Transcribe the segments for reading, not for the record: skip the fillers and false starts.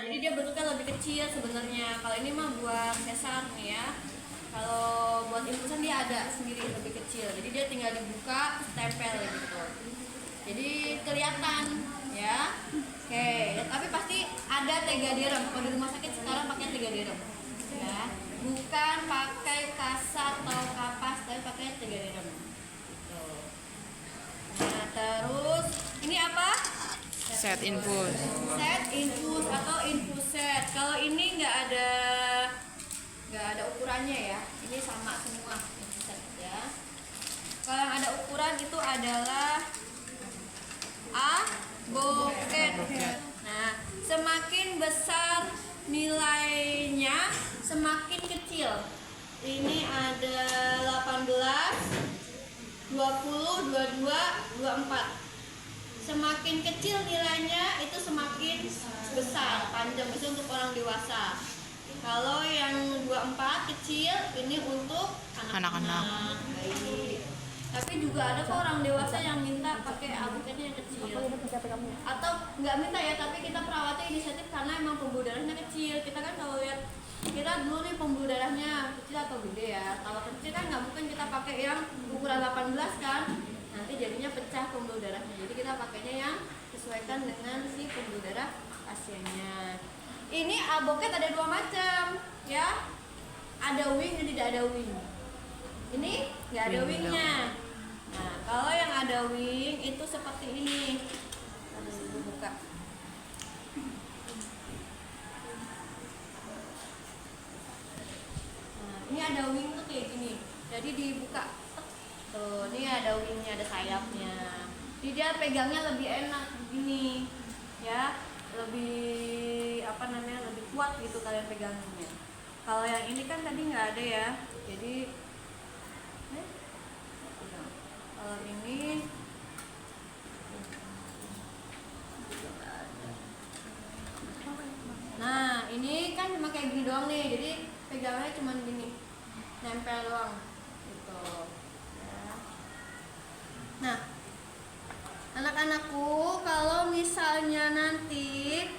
jadi dia bentuknya lebih kecil sebenarnya. Kalau ini mah buat sesar nih ya. Kalau buat infusan dia ada sendiri lebih kecil. Jadi dia tinggal dibuka, terus tempel gitu. Jadi kelihatan ya. Oke, tapi pasti ada 3 dirham. Kalau di rumah sakit sekarang pakai 3 dirham. Ya. Bukan pakai kasa atau kapas, tapi pakai 3 dirham. Gitu. Nah, terus ini apa? Set infus. Set infus atau infus set. Kalau ini nggak ada ukurannya ya. Ini sama semua infus set ya. Kalau yang ada ukuran itu adalah aboket. Nah, semakin besar nilainya, semakin kecil. Ini ada 18, 20, 22, 24. Semakin kecil nilainya itu semakin besar, panjang. Itu untuk orang dewasa. Kalau yang 24 kecil, ini untuk anak-anak. Baik. Tapi juga ada kok orang dewasa yang minta pakai abuketnya yang kecil. Atau nggak minta ya, tapi kita perawatnya inisiatif karena emang pembuluh darahnya kecil. Kita kan kalau lihat kita dulu nih pembuluh darahnya kecil atau gede ya. Kalau kecil kan nggak mungkin kita pakai yang ukuran 18 kan. Nanti jadinya pecah pembuluh darahnya. Jadi kita pakainya yang sesuaikan dengan si pembuluh darah pasiennya. Ini aboket ada 2 macam ya. Ada wing dan tidak ada wing. Ini nggak ada wingnya. Nah, kalau yang ada wing itu seperti ini. Lalu buka. Nah, ini ada wing tuh kayak gini. Jadi dibuka. Tuh, ini ada wingnya, ada sayapnya. Jadi dia pegangnya lebih enak begini, ya, lebih lebih kuat gitu kalian pegangnya. Kalau yang ini kan tadi nggak ada ya, jadi kalau ini nah ini kan cuma kayak gini doang nih, jadi pegangannya cuma gini, nempel doang gitu ya. Nah, anak-anakku, kalau misalnya nanti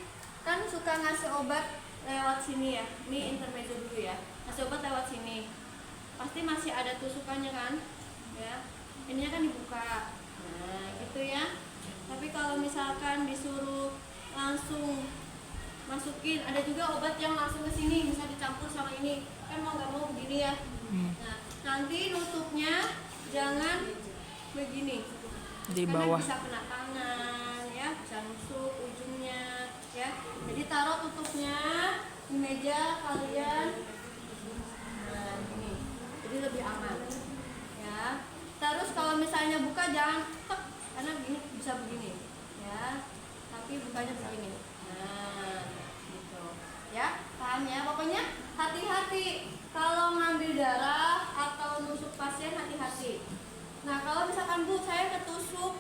kan suka ngasih obat lewat sini ya, ini intermezzo dulu ya, ngasih obat lewat sini pasti masih ada tusukannya kan ya, ininya kan dibuka, nah gitu ya. Tapi kalau misalkan disuruh langsung masukin, ada juga obat yang langsung ke sini bisa dicampur sama ini, kan mau nggak mau begini ya. Nah, nanti nutupnya jangan begini, Di karena bawah. bisa kena tangan ya, bisa nusuk ujungnya ya. Jadi taruh tutupnya di meja kalian, nah gini, jadi lebih aman ya. Terus kalau misalnya buka jangan tek, karena gini bisa begini ya, tapi bukanya begini. Nah gitu ya, paham ya. Pokoknya hati-hati kalau ngambil darah atau nusuk pasien, hati-hati. Nah, kalau misalkan Bu, saya ketusuk,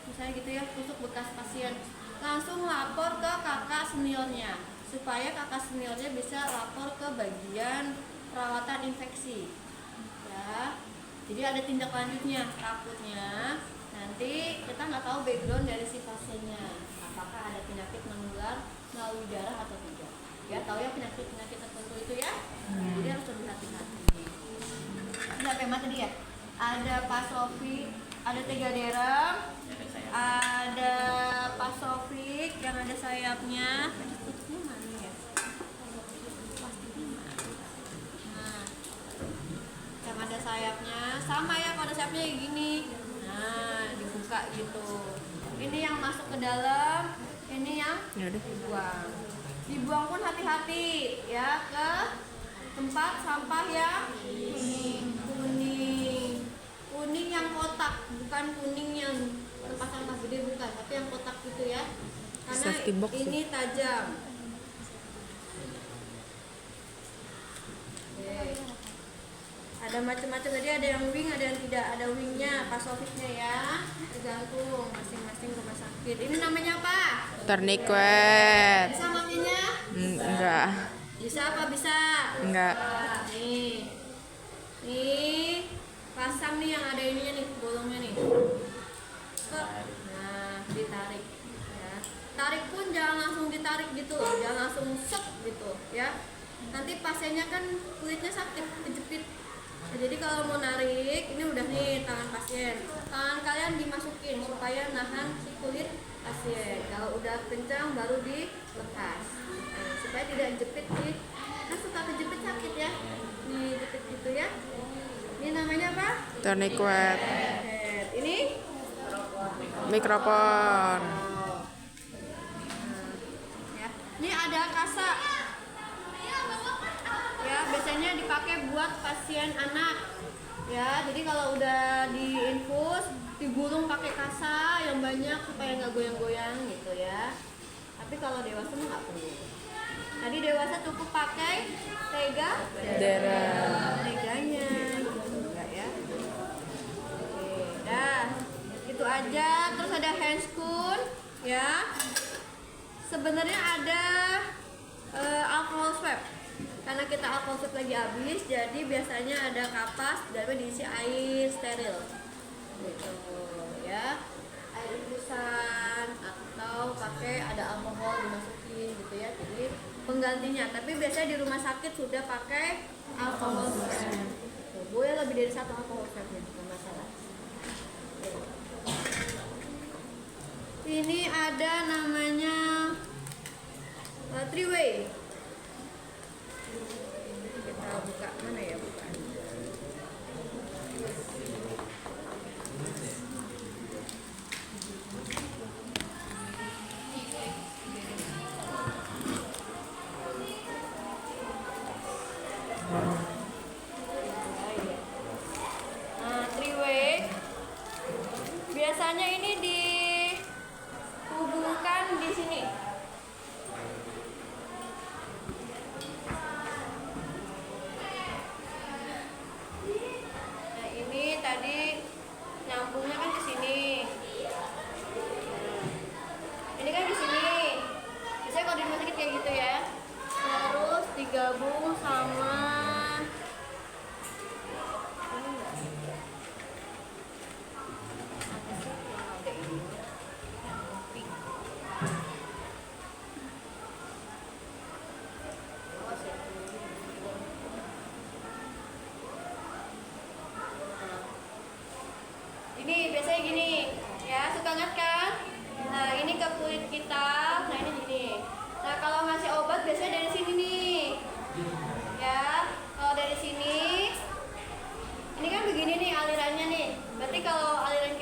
misalnya gitu ya, tusuk bekas pasien, langsung lapor ke kakak seniornya, supaya kakak seniornya bisa lapor ke bagian perawatan infeksi ya. Jadi ada tindak lanjutnya. Takutnya nanti kita nggak tahu background dari si pasiennya, apakah ada penyakit menular melalui darah atau tidak ya. Tahu ya penyakit-penyakit tertentu itu ya, jadi harus lebih hati-hati. Ini apa yang tadi ya? Ada Pasofik, ada 3 dirham, ada Pasofik yang ada sayapnya. Plastiknya mana ya? Plastiknya mana? Nah, yang ada sayapnya sama ya, kalau ada sayapnya kayak gini. Nah, dibuka gitu. Ini yang masuk ke dalam, ini yang dibuang. Dibuang pun hati-hati ya, ke tempat sampah yang kuning yang kotak, bukan kuning yang tempat sampah gede, bukan, tapi yang kotak gitu ya, karena ini tajam. Oke. Ada macam-macam, tadi ada yang wing, ada yang tidak ada wingnya, Pasofiknya ya, tergantung masing-masing rumah sakit. Ini namanya apa? Tourniquet. Bisa makanya? Enggak. Bisa apa bisa? Enggak. Nih pasang nih yang ada ininya nih, bolongnya nih. Nah, ditarik ya. Tarik pun jangan langsung ditarik gitu loh, jangan langsung set gitu ya. Nanti pasiennya kan kulitnya sakit, kejepit. Nah, jadi kalau mau narik, ini udah nih tangan pasien. Tangan kalian dimasukin supaya nahan si kulit pasien. Kalau udah kencang baru dilepas. Nah, supaya tidak jepit di, kan suka kejepit sakit ya. Nih jepit gitu ya. Ini namanya apa? Tourniquet. Ini Mikrofon. ya. Ini ada kasa. Ya, biasanya dipakai buat pasien anak. Ya, jadi kalau udah diinfus, digulung pakai kasa yang banyak supaya nggak goyang-goyang gitu ya. Tapi kalau dewasa mah nggak perlu. Tadi dewasa cukup pakai Dera. teganya gitu enggak ya. Oke, dah. Itu aja. Terus ada handscoon ya. Sebenarnya ada alcohol swab. Karena kita alcohol swab lagi habis, jadi biasanya ada kapas dalamnya diisi air steril. Gitu ya. Air infusan atau pakai ada alkohol dimasukin gitu ya. Jadi penggantinya. Tapi biasanya di rumah sakit sudah pakai alcohol swab. Boleh lebih dari satu alcohol swab ya, bukan masalah. Ini ada namanya three way. Kita buka mana ya, buka. Nah, three way biasanya ini dihubungkan di sini. Nah, ini tadi nyambungnya kan ke sini. Ini kan di sini. Biasanya kalau di rumah sakit kayak gitu ya. Terus digabung sama ini enggak? Apa sih yang ada ini? Pink. Awas ya. Ini biasanya gini ya, suka ngat kan? Nah, ini ke kulit kita. Nah, ini gini. Nah, kalau ngasih obat biasanya dari sini nih. Ya, kalau dari sini ini kan begini nih alirannya nih. Berarti kalau aliran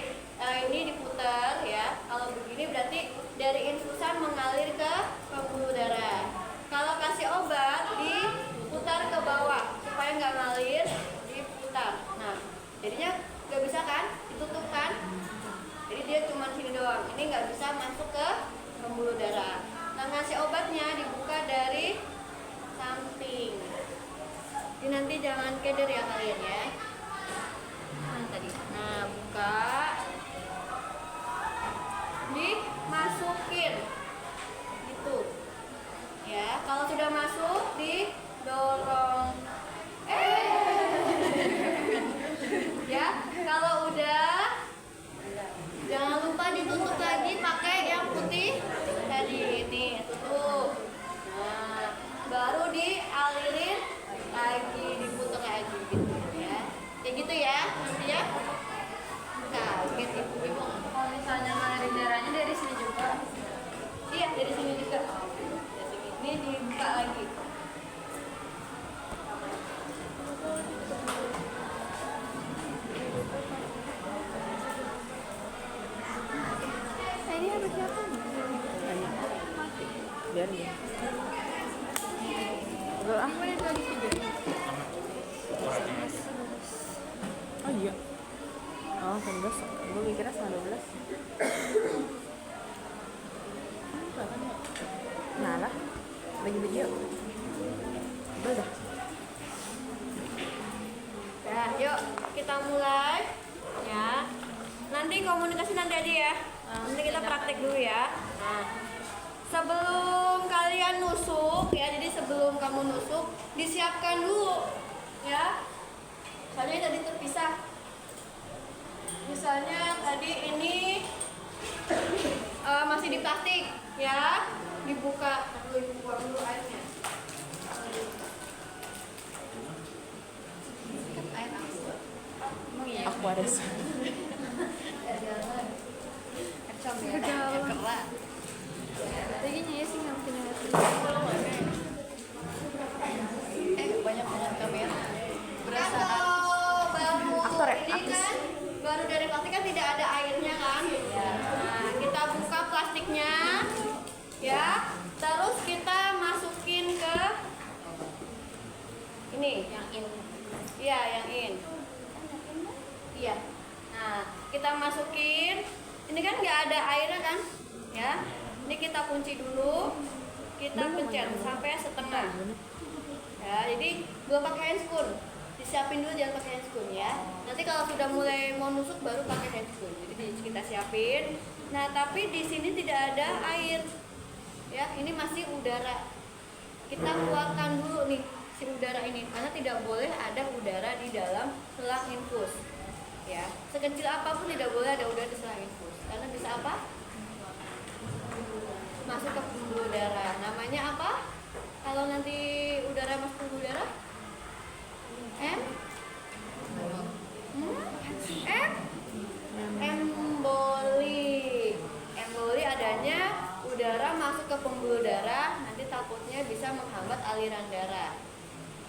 ini diputar ya. Kalau begini berarti dari infusan mengalir ke pembuluh darah. Kalau kasih obat diputar ke bawah supaya nggak ngalir, diputar. Nah, jadinya nggak bisa kan? Ditutup kan? Jadi dia cuma sini doang. Ini nggak bisa masuk ke pembuluh darah. Nah, ngasih obatnya dibuka dari samping. Ini nanti jangan keder ya kalian ya. Nah, tadi. Nah, buka. Dimasukin. Gitu. Ya, kalau sudah masuk didorong. Ya, kalau udah jangan lupa ditutup lagi pakai yang putih tadi. Ini tutup. Nah, baru dialirin lagi, diputar lagi gitu ya. Kayak gitu ya, nanti ya. Kaget ibu-ibu. Kalau misalnya ngalir darahnya dari sini juga. Iya, dari sini juga. Dari sini. Ini dibuka lagi. Ini ada siapa? Biar dia. Enggak ah. Oh iya. Oh, 19. Gue kira sama 12. Nah lah. Bagi video. Udah. Nah, yuk kita mulai ya. Nanti komunikasi nanti aja ya. Nanti kita praktek dulu ya. Nah, sebelum kalian nusuk ya, jadi sebelum kamu nusuk disiapkan dulu ya. Soalnya tadi terpisah. Misalnya tadi ini masih di plastik ya. dibuka dulu, ibu buang dulu airnya. Air aku. Emang iya. Aku ada sih. Air galon. Air comberan. Air keras. Lagi ya sih nggak punya Banyak banget kamera. Berasa kalau baru Aktor ya? ini Artis. kan baru dari plastik kan tidak ada airnya kan? Nah, kita buka plastiknya, ya. Terus kita masukin ke ini, yang in. Iya, yang in. Iya. Nah, kita masukin. Ini kan nggak ada airnya kan? Ya. Ini kita kunci dulu. Kita pencet sampai setengah. Ya, jadi belum pakai handscoon. Disiapin dulu, jangan pakai handscoon ya. Nanti kalau sudah mulai mau nusuk baru pakai handscoon. Jadi kita siapin. Nah, tapi di sini tidak ada air. Ya, ini masih udara. Kita keluarkan dulu nih si udara ini karena tidak boleh ada udara di dalam selang infus. Ya, sekecil apapun tidak boleh ada udara di selang infus. Karena bisa apa? Masuk ke pembuluh darah. Namanya apa? Kalau nanti udara masuk ke pembuluh darah? Emboli. Emboli adanya udara masuk ke pembuluh darah, nanti takutnya bisa menghambat aliran darah.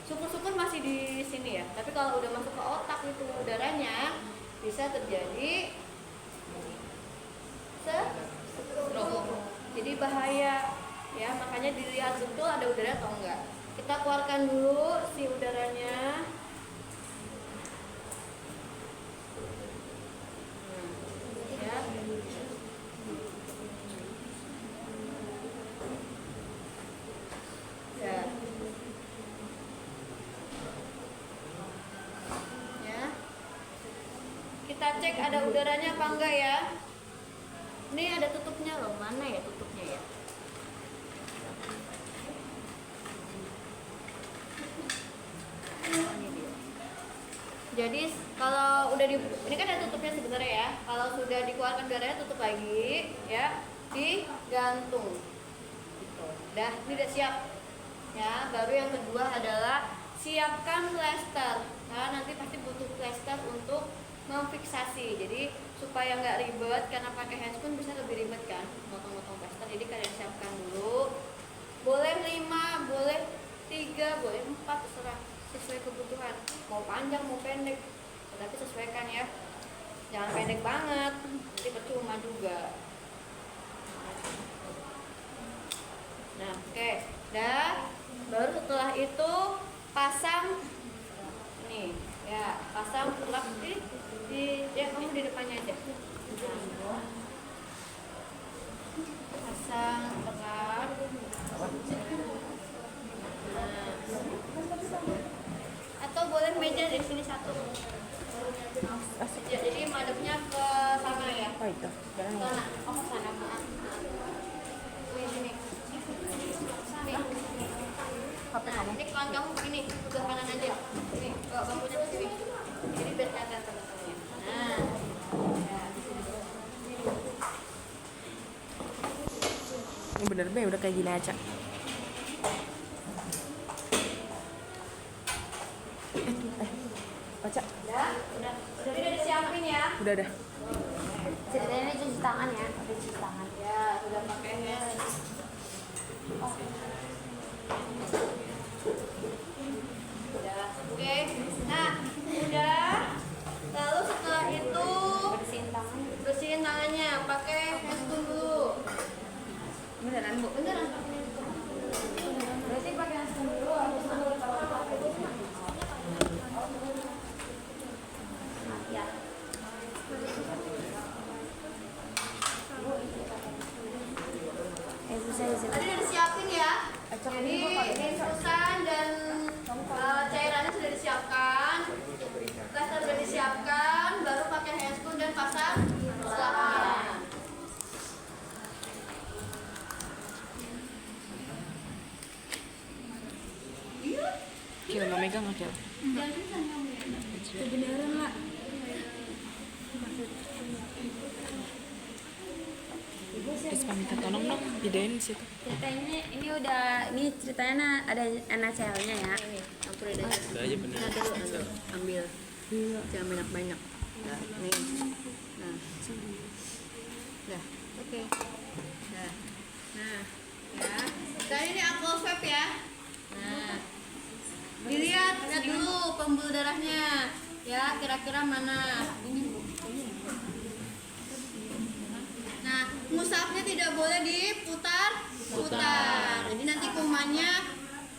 Syukur-syukur masih di sini ya. Tapi kalau udah masuk ke otak itu udaranya bisa terjadi stroke. Jadi bahaya ya, makanya dilihat betul ada udara atau enggak. Kita keluarkan dulu si udaranya. Ya. Ya. Ya. Kita cek ada udaranya apa enggak ya. Ini ada tutupnya loh, mana ya tutupnya ya? Jadi kalau udah ini kan ada tutupnya sebenarnya ya. Kalau sudah dikeluarkan udaranya tutup lagi ya, digantung. Gitu. Dah, ini udah siap. Ya, baru yang kedua adalah siapkan plester. Nah, nanti pasti butuh plester untuk memfiksasi. Jadi supaya nggak ribet karena pakai handscoon bisa lebih ribet kan, motong-motong plester. Jadi kalian siapkan dulu. Boleh 5, boleh 3, boleh 4, terserah sesuai kebutuhan. Mau panjang mau pendek, tapi sesuaikan ya. Jangan pendek banget, nanti percuma juga. Nah, oke. Dah, baru setelah itu pasang nih, ya, pasang plug di ya kamu di depannya aja. Nah, pasang plug. Nah, atau boleh meja dari sini satu. Ya, jadi madepnya ke sana ya. Apa itu? Jalan Sana, oh ke sana maaf. Ini sini. Nih. HP Nah, kamu. ini kawan kamu begini, sebelah kanan aja. Ini, bawa bangkunya ke sini. Jadi biar kelihatan teman-temannya. Nah, ya. Ini bener be udah kayak gini aja. Baca. Udah disiapin ya. Udah dah. Ceritanya ini cuci tangan ya, udah cuci tangan. Ya, sudah pakai hand. Udah, oke. Nah, udah. Lalu setelah itu bersihin tangannya, pakai handscoon dulu. Beneran bu. Beneran pakai handscoon. Berarti pakai handscoon dulu harus ya. Tadi udah disiapin ya. Jadi infusan dan cairannya sudah disiapkan. Plaster sudah disiapkan, baru pakai handscoon dan pasang selapnya. Cil nggak megang aja. Kebenaran lah. Terus minta tolong dong videoin di situ. Ini ceritanya ada NHL-nya ya. Ini campurin aja. Udah aja bener. Nah, dulu ambil. Jangan banyak-banyak. Nah, nih. Nah. Dah, oke. Dah. Nah, ya. Sekarang ini apple swab ya. Nah. Lihat dulu pembuluh darahnya. Ya, kira-kira mana? Nah, musafnya tidak boleh diputar. Jadi nanti kumannya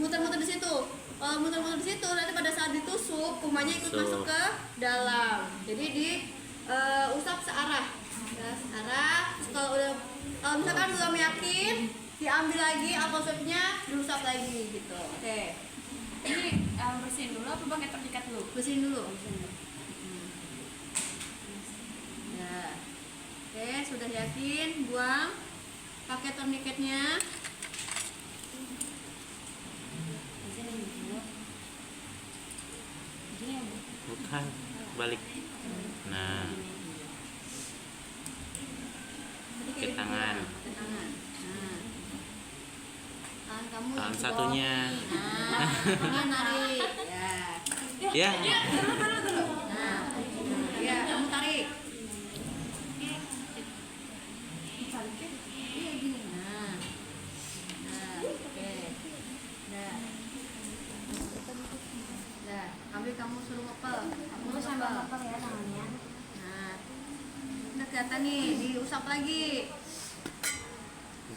muter-muter di situ. Kalau muter-muter di situ, nanti pada saat ditusuk, kumannya ikut masuk ke dalam. Jadi usap searah. Ya, searah. Terus kalau misalkan belum yakin, diambil lagi apple swabnya, diusap lagi gitu. Oke. Ini bersihin dulu apa pakai terpikat dulu? Bersihin dulu. Ya. Oke, sudah yakin, buang. Pakai tourniquetnya. Bukan, balik. Nah, ke tangan. Ke tangan. Nah. Tangan kamu Tangan di satunya. Nah, ini narik. Ya. Ya, Nah, ya kamu tarik. Iya gini. Nah, oke. Nah, ambil kamu suruh ngepel. Kamu Sambil ngepel. ngepel ya tangannya. Nah, udah kelihatan nih, diusap lagi.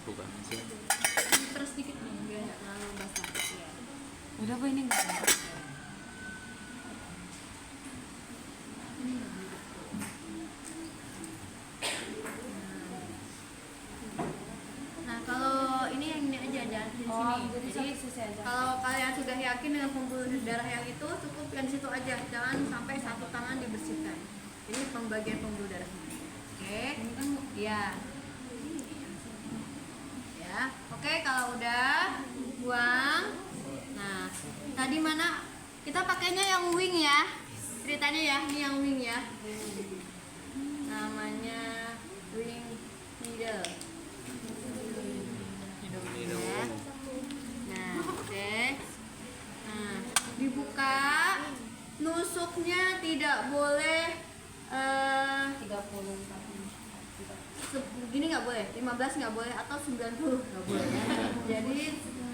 bukan sih. Terus dikit nih, biar nggak terlalu basah. Ya. Udah apa ini enggak? Nah, kalau ini yang ini aja jangan di sini. Jadi sisi aja. kalau kalian sudah yakin dengan pembuluh darah yang itu, cukup yang di situ aja. Jangan sampai satu tangan dibersihkan. Ini pembagian pembuluh darah. Oke. Iya. Ya. Oke, kalau udah buang. Nah, tadi mana? Kita pakainya yang wing ya. Ceritanya ya, ini yang wing ya. Namanya wing needle. Ya. Nah, oke. Nah, dibuka. Nusuknya tidak boleh 30 gini nggak boleh, 15 nggak boleh, atau 90 nggak boleh. Jadi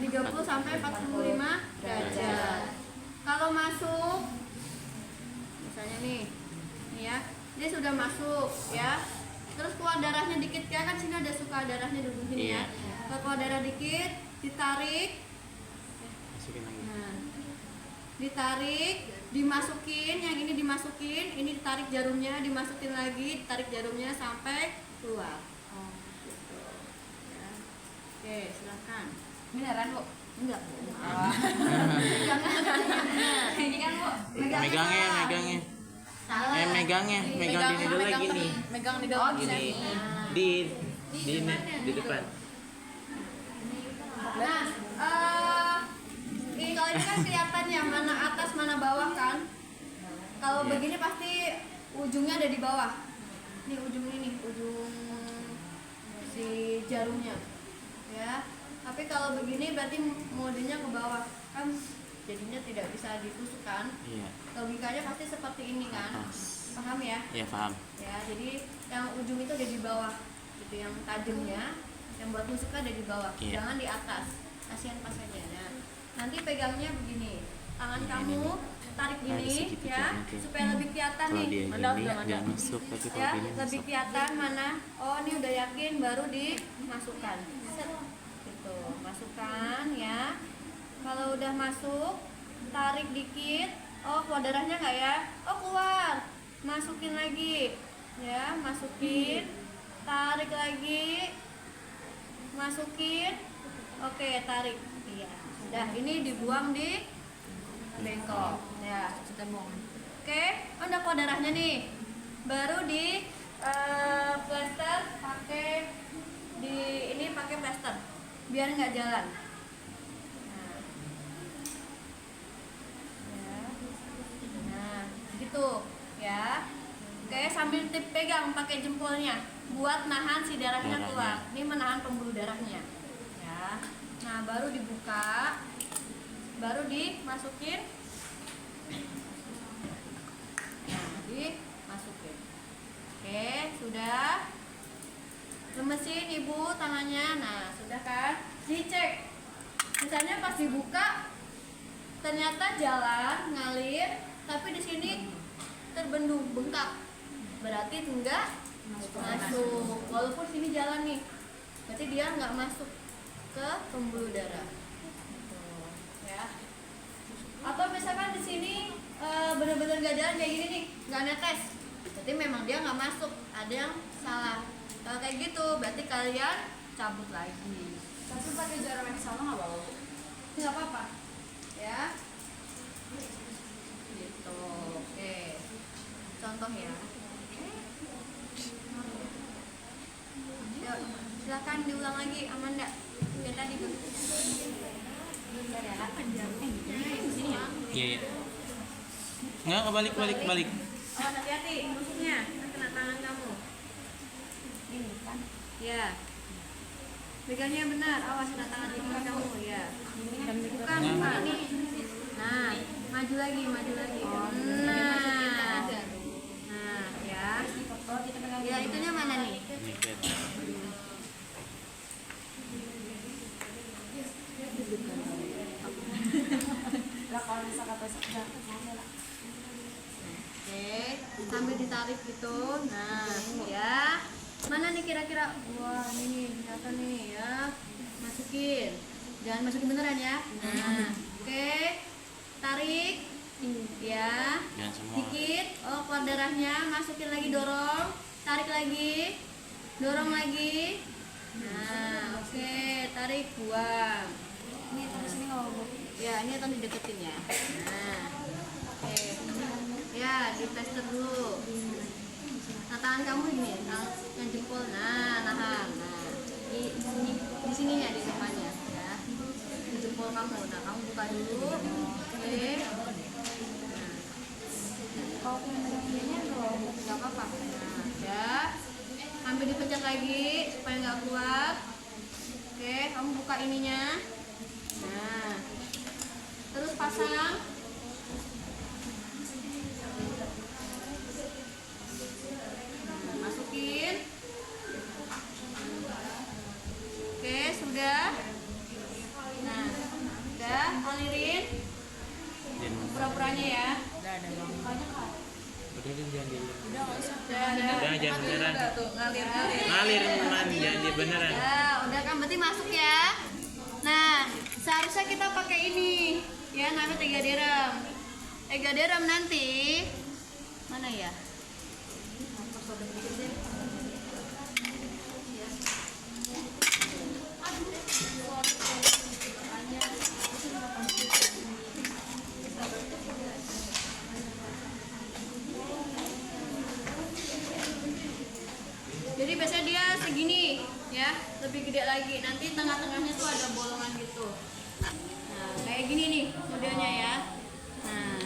30 sampai 45 derajat. Kalau masuk, misalnya nih ya, dia sudah masuk ya. Terus keluar darahnya dikit ya, kan sini ada suka darahnya di ujung sini ya. Kalau keluar darah dikit, ditarik. Masukin lagi. Nah, ditarik, dimasukin, yang ini dimasukin, ini ditarik jarumnya, dimasukin lagi, ditarik jarumnya sampai keluar. Gitu. Ya. Oke, silakan. Beneran, Bu? Enggak. Ini kan, Bu. Megangnya. Salah. Megangnya di dulu lagi nih. Megang di dalam Gini. Di depan. Nah, ini kalau ini kan kelihatan ya mana atas mana bawah kan. Kalau Iya. begini pasti ujungnya ada di bawah. Ini ujung ini, ujung si jarumnya. Ya. Tapi kalau begini berarti modenya ke bawah kan, jadinya tidak bisa ditusukkan. Iya. Logikanya pasti seperti ini kan. Atas. Paham ya? Iya, paham. Ya, jadi yang ujung itu ada di bawah. Gitu, yang tajamnya, yang buat nusuknya ada di bawah. Iya. Jangan di atas. Kasihan pas aja. Nah, nanti pegangnya begini. Tangan Ini, kamu tarik Ada gini sedikit ya, nanti. supaya lebih kelihatan Kalau nih. dia Ada, gini ada. dia masuk, tapi kalau Ya, gini lebih masuk. kelihatan mana. Oh, ini udah yakin, baru dimasukkan. Set. Gitu, masukkan ya. Kalau udah masuk, tarik dikit. Oh, keluar darahnya nggak ya? Oh, keluar. Masukin lagi. Ya, masukin. Tarik lagi. Masukin. Oke, tarik. Iya. Sudah, ini dibuang di bengkok. Ya, kita buang. Oke, udah keluar darahnya nih. Baru di plaster pakai pakai plaster biar nggak jalan. Nah, ya. Nah, gitu ya. Oke, sambil pegang pakai jempolnya. buat nahan si darahnya Darahnya. keluar. Ini menahan pembuluh darahnya. Ya. Nah, baru dibuka. Baru dimasukin. Nah, dimasukin. Oke, sudah. Lemesin ibu tangannya. Nah, sudah kan? Dicek. Misalnya pas dibuka ternyata jalan ngalir, tapi di sini terbendung, bengkak. Berarti enggak masuk. Walaupun sini jalan nih, berarti dia nggak masuk ke pembuluh darah. Tuh, ya. Atau misalkan di sini benar-benar nggak jalan kayak gini nih, nggak netes, berarti memang dia nggak masuk. Ada yang salah. Kalau kayak gitu, berarti kalian cabut lagi. Tapi pakai jarum yang sama nggak apa-apa? Nggak apa-apa, ya. Gitu. Oke. Contoh ya. Yuk, silakan diulang lagi, Amanda. Kayak tadi Bu. Iya, iya. Enggak, kebalik. Oh, hati-hati, musuhnya kan kena tangan kamu. Ini kan. Ya. Pegangnya benar, awas kena tangan teman kamu, ya. Bukan, bukan. Nah, maju lagi. Nah, ya. Ya, itunya mana nih? Ini kan. Lah kalau misalkan besok udah lah. Oke, sambil ditarik gitu. Nah, ya. Mana nih kira-kira? Wah, ini nih, ternyata nih ya. Masukin. Jangan masukin beneran ya. Nah, oke. Tarik. Ya. Jangan semua. Dikit. Oh, keluar darahnya. Masukin lagi, dorong. Tarik lagi. Dorong lagi. Nah, oke. Tarik, buang. Ini terus ini nggak mau. Ya, ini akan dideketin ya. Nah, oke. Ya, di plester dulu. Nah, tangan kamu ini, yang jempol. Nah, nahan. Nah, di sininya, di depannya, ya. Di jempol kamu. Nah, kamu buka dulu. Oke. Nah, Kalau pembeliannya nggak apa-apa. Nah, ya. Sambil dipencet lagi supaya nggak keluar. Oke, kamu buka ininya. Nah, terus pasang. Nah, masukin. Oke, sudah. Nah, udah, alirin pura-puranya ya. Udah, jangan dulu. Udah. Udah, jangan beneran. Ngalir, man, jangan beneran. Ya, udah kan berarti masuk ya. Nah, seharusnya kita pakai ini ya, namanya Tegaderem. Tegaderem nanti mana ya? Jadi biasanya dia segini ya, lebih gede lagi. Nanti tengah-tengahnya tuh ada bolongan gitu. Nah, kayak gini nih modelnya ya. Nah,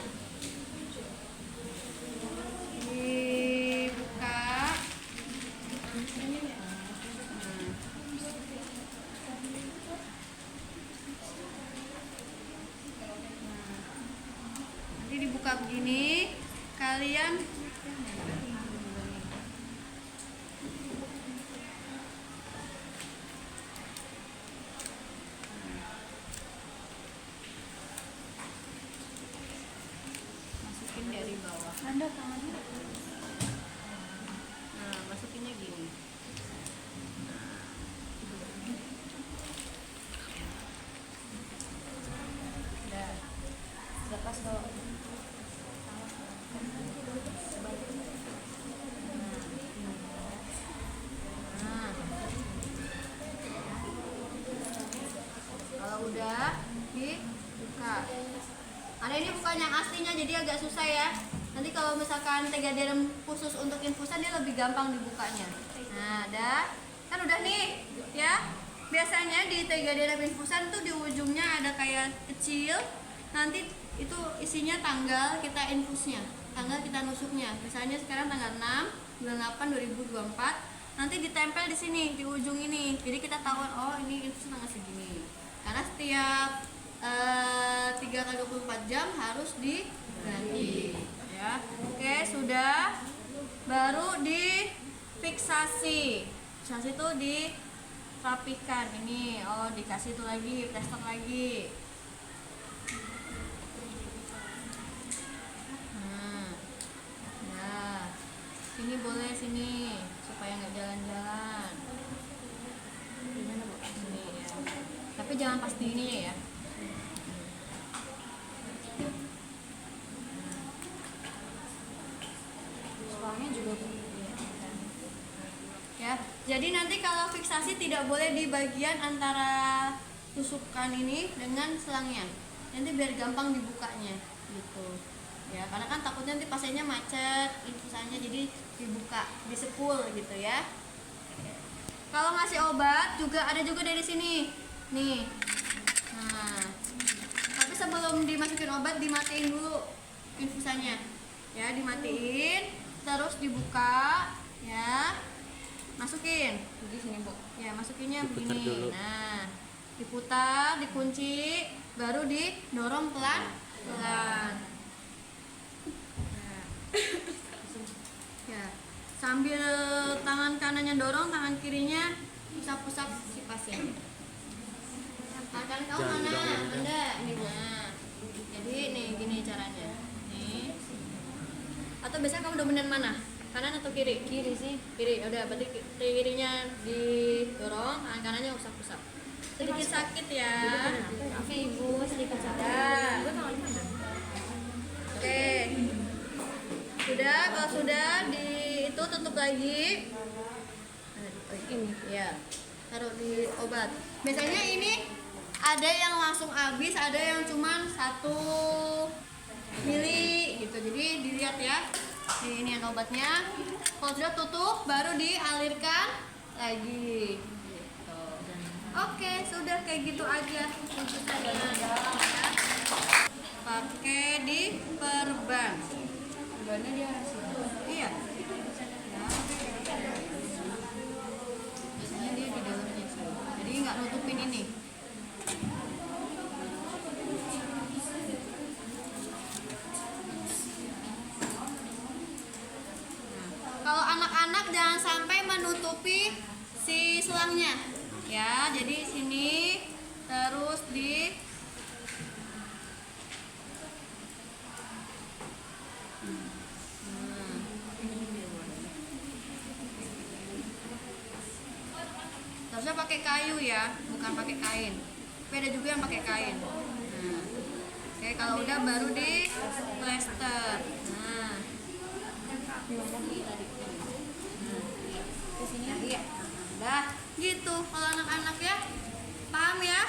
dibuka. Nanti dibuka begini, kalian masukin dari bawah. Anda tangannya. Nah, masukinnya gini. Udah. Lepas kalau Nah. Kalau udah dibuka. Ada ini bukan yang aslinya jadi agak susah ya. Nanti kalau misalkan Tegaderem khusus untuk infusan dia lebih gampang dibukanya. Nah, ada. Kan udah nih, ya. Biasanya di Tegaderem infusan tuh di ujungnya ada kayak kecil. Nanti itu isinya tanggal kita infusnya, tanggal kita nusuknya. Misalnya sekarang tanggal 6 bulan 8 2024. nanti ditempel di sini di ujung ini. Jadi kita tahu oh ini infus tanggal segini. Karena setiap 3x24 jam harus diganti ya. Oke, sudah. Baru di fiksasi. Fiksasi itu dirapikan ini. Oh, dikasih itu lagi, tester lagi. Sini boleh sini supaya nggak jalan-jalan. Sini ya. Tapi jangan pas di ininya ya. Soalnya juga Ya, jadi nanti kalau fiksasi tidak boleh di bagian antara tusukan ini dengan selangnya. Nanti biar gampang dibukanya gitu. Ya, karena kan takutnya nanti pasiennya macet, infusannya jadi dibuka, disepul gitu ya. Kalau ngasih obat juga ada juga dari sini. Nih. Nah. Tapi sebelum dimasukin obat dimatiin dulu infusannya. Ya, dimatiin, terus dibuka ya. Masukin. di sini, Bu. Ya, masukinnya Diputar begini. dulu. Nah, diputar, dikunci, baru didorong pelan-pelan. Ya, sambil tangan kanannya dorong, tangan kirinya usap-usap si pasien. Tangan kamu Jangan mana? didorong. Anda, ini nah. Jadi nih gini caranya. Nih. Atau biasanya kamu dominan mana? Kanan atau kiri? Kiri sih. Kiri. Udah, berarti kirinya didorong, tangan kanannya usap-usap. Sedikit sakit ya. Maaf ya, Ibu, sedikit Dah. sabar. Ibu tangan di mana? Oke. Sudah, kalau sudah itu tutup lagi. Ini ya. Taruh di obat. Biasanya ini ada yang langsung habis, ada yang cuman 1 mili gitu. Jadi dilihat ya. Ini yang obatnya. Kalau sudah tutup baru dialirkan lagi. Gitu. Oke, sudah kayak gitu aja infusannya. Pakai di perban. Perbannya di arah sini. Iya. Biasanya dia di dalamnya sih. Jadi nggak nutupin ini. Nah, kalau anak-anak jangan sampai menutupi si selangnya. Ya, jadi sini terus di harusnya pakai kayu ya, bukan pakai kain. Tapi ada juga yang pakai kain. Nah, oke, kalau udah baru di plester. Nah, kesini ya. Dah, gitu. Kalau anak-anak ya, paham ya?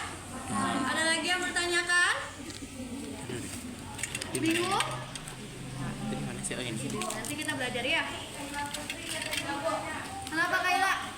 Ada lagi yang bertanyakan? Bingung? Di mana sih? Oh, ini. Nanti kita belajar ya. Kenapa Kayla?